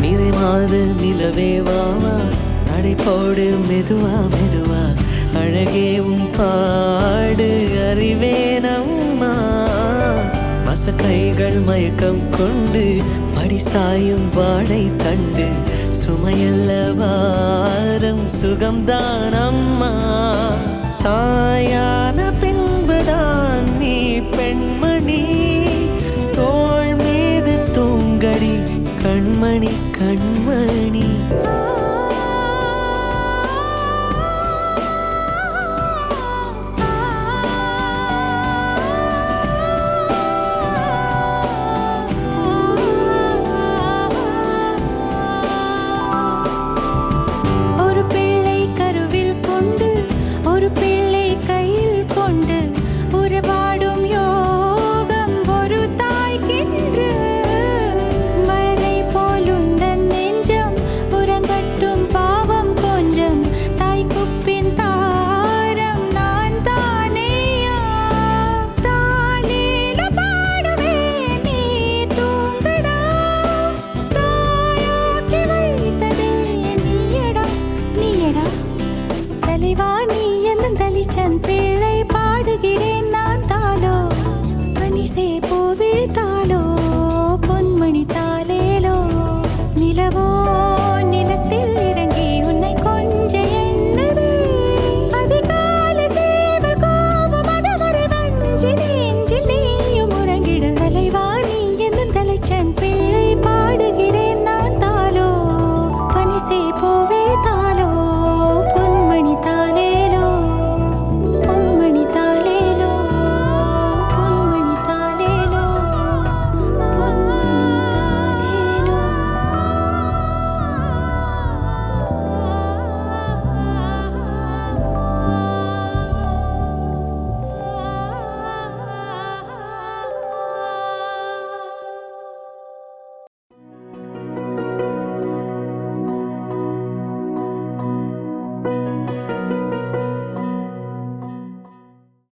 நிறைமாது நிலவே வாவா, நடை போடு மெதுவா மெதுவா, அழகே உன் பாடு அறிவேனம்மா. மசக்கைகள் மயக்கம் கொண்டு மடி சாயும் வாழை தண்டு, சுமையல்ல வாரம் சுகம்தான் அம்மா. தாயான பின்புதான் நீ பெண்மணி, தோள் மீது தூங்கடி கண்மணி கண்மணி.